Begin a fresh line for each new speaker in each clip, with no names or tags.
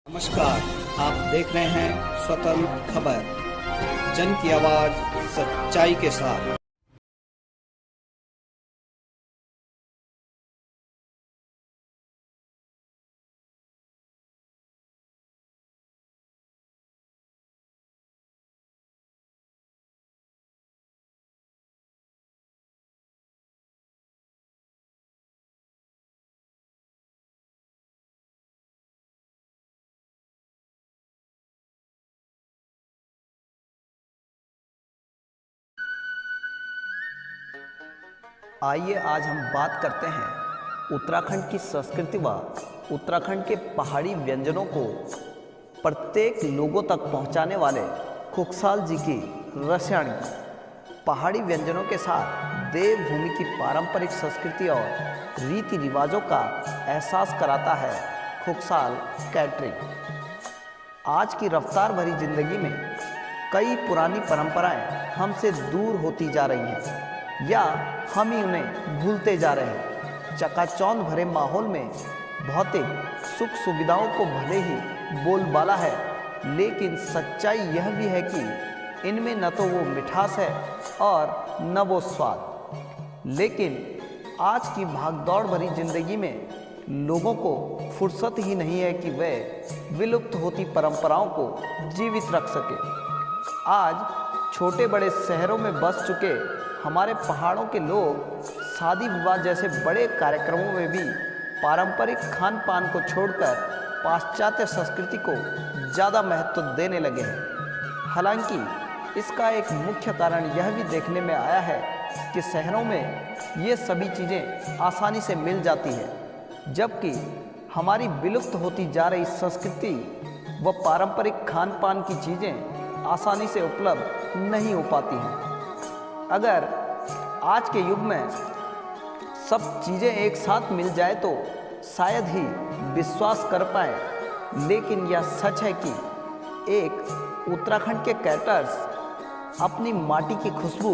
नमस्कार, आप देख रहे हैं स्वतंत्र खबर, जन की आवाज सच्चाई के साथ।
आइए आज हम बात करते हैं उत्तराखंड की संस्कृति व उत्तराखंड के पहाड़ी व्यंजनों को प्रत्येक लोगों तक पहुंचाने वाले खुकसाल जी की रसयाणी। पहाड़ी व्यंजनों के साथ देवभूमि की पारंपरिक संस्कृति और रीति रिवाजों का एहसास कराता है खुकसाल कैटरिंग। आज की रफ्तार भरी जिंदगी में कई पुरानी परंपराएं हमसे दूर होती जा रही हैं या हम ही उन्हें भूलते जा रहे हैं। चकाचौंध भरे माहौल में भौतिक सुख सुविधाओं को भले ही बोलबाला है, लेकिन सच्चाई यह भी है कि इनमें न तो वो मिठास है और न वो स्वाद। लेकिन आज की भागदौड़ भरी जिंदगी में लोगों को फुर्सत ही नहीं है कि वे विलुप्त होती परंपराओं को जीवित रख सके। आज छोटे बड़े शहरों में बस चुके हमारे पहाड़ों के लोग शादी विवाह जैसे बड़े कार्यक्रमों में भी पारंपरिक खान पान को छोड़कर पाश्चात्य संस्कृति को ज़्यादा महत्व देने लगे हैं। हालांकि इसका एक मुख्य कारण यह भी देखने में आया है कि शहरों में ये सभी चीज़ें आसानी से मिल जाती हैं, जबकि हमारी विलुप्त होती जा रही संस्कृति व पारंपरिक खान पान की चीज़ें आसानी से उपलब्ध नहीं हो पाती हैं। अगर आज के युग में सब चीज़ें एक साथ मिल जाए तो शायद ही विश्वास कर पाए, लेकिन यह सच है कि एक उत्तराखंड के कैटर्स अपनी माटी की खुशबू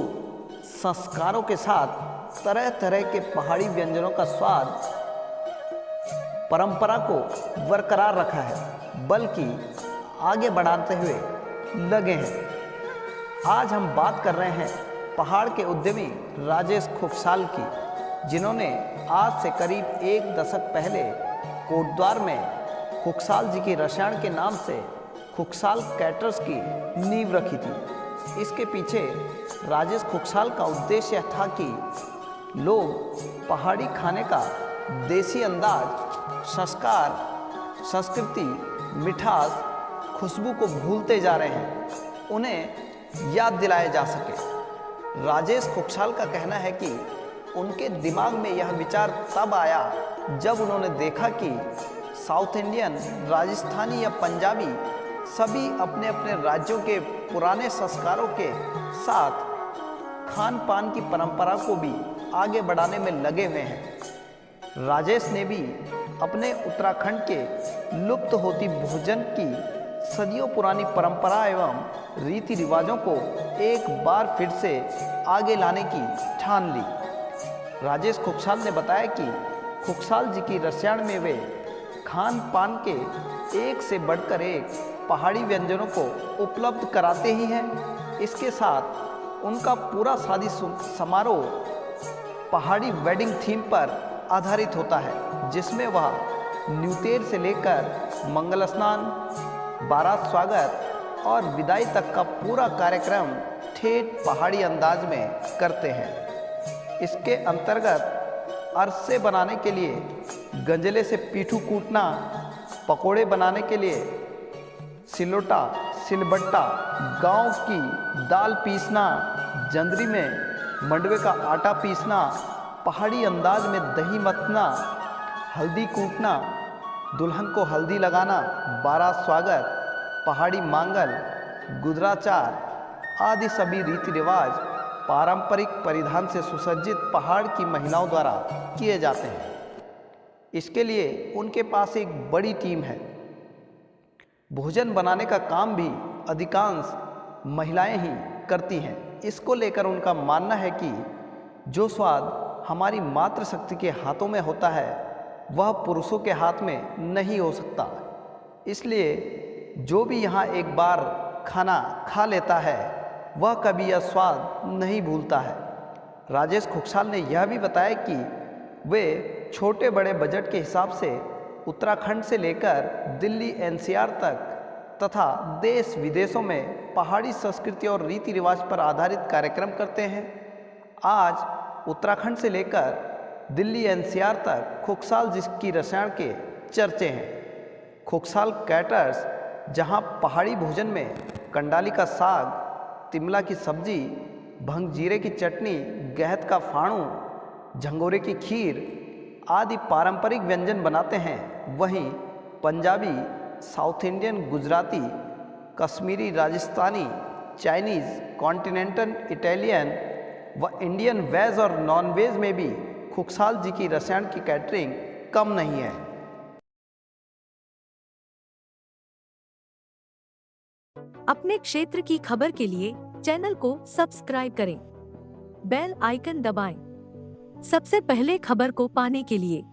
संस्कारों के साथ तरह तरह के पहाड़ी व्यंजनों का स्वाद परंपरा को बरकरार रखा है, बल्कि आगे बढ़ाते हुए लगे हैं। आज हम बात कर रहे हैं पहाड़ के उद्यमी राजेश खुकसाल की, जिन्होंने आज से करीब एक दशक पहले कोटद्वार में खुकसाल जी की रसायन के नाम से खुकसाल कैटर्स की नींव रखी थी। इसके पीछे राजेश खुकसाल का उद्देश्य था कि लोग पहाड़ी खाने का देसी अंदाज, संस्कार, संस्कृति, मिठास, खुशबू को भूलते जा रहे हैं, उन्हें याद दिलाया जा सके। राजेश खुकसाल का कहना है कि उनके दिमाग में यह विचार तब आया जब उन्होंने देखा कि साउथ इंडियन, राजस्थानी या पंजाबी सभी अपने अपने राज्यों के पुराने संस्कारों के साथ खान पान की परंपरा को भी आगे बढ़ाने में लगे हुए हैं। राजेश ने भी अपने उत्तराखंड के लुप्त होती भोजन की सदियों पुरानी परंपरा एवं रीति रिवाजों को एक बार फिर से आगे लाने की ठान ली। राजेश खुकसाल ने बताया कि खुकसाल जी की रसायन में वे खान पान के एक से बढ़कर एक पहाड़ी व्यंजनों को उपलब्ध कराते ही हैं। इसके साथ उनका पूरा शादी समारोह पहाड़ी वेडिंग थीम पर आधारित होता है, जिसमें वह न्यूतेर से लेकर मंगल स्नान, बारात स्वागत और विदाई तक का पूरा कार्यक्रम ठेठ पहाड़ी अंदाज में करते हैं। इसके अंतर्गत अरसे बनाने के लिए गंजले से पीठू कूटना, पकोड़े बनाने के लिए सिलोटा, सिलबट्टा, गांव की दाल पीसना, जंदरी में मंडवे का आटा पीसना, पहाड़ी अंदाज में दही मथना, हल्दी कूटना, दुल्हन को हल्दी लगाना, बारात स्वागत, पहाड़ी मांगल, गुदराचार आदि सभी रीति रिवाज पारंपरिक परिधान से सुसज्जित पहाड़ की महिलाओं द्वारा किए जाते हैं। इसके लिए उनके पास एक बड़ी टीम है। भोजन बनाने का काम भी अधिकांश महिलाएं ही करती हैं। इसको लेकर उनका मानना है कि जो स्वाद हमारी मातृशक्ति के हाथों में होता है वह पुरुषों के हाथ में नहीं हो सकता। इसलिए जो भी यहाँ एक बार खाना खा लेता है वह कभी यह स्वाद नहीं भूलता है। राजेश खुखसाल ने यह भी बताया कि वे छोटे बड़े बजट के हिसाब से उत्तराखंड से लेकर दिल्ली एनसीआर तक तथा देश विदेशों में पहाड़ी संस्कृति और रीति रिवाज पर आधारित कार्यक्रम करते हैं। आज उत्तराखंड से लेकर दिल्ली एनसीआर तक खुखसाल जी की रसायन के चर्चे हैं। खुखसाल कैटर्स जहां पहाड़ी भोजन में कंडाली का साग, तिमला की सब्जी, भंग जीरे की चटनी, गहत का फाणू, झंगोरे की खीर आदि पारंपरिक व्यंजन बनाते हैं, वहीं Punjabi, south Indian, Gujarati, Kashmiri, Rajasthani, Chinese, continental, Italian व इंडियन वेज और नॉन वेज में भी खुखसाल जी की रसायन की कैटरिंग कम नहीं है।
अपने क्षेत्र की खबर के लिए चैनल को सब्सक्राइब करें, बेल आइकन दबाएं। सबसे पहले खबर को पाने के लिए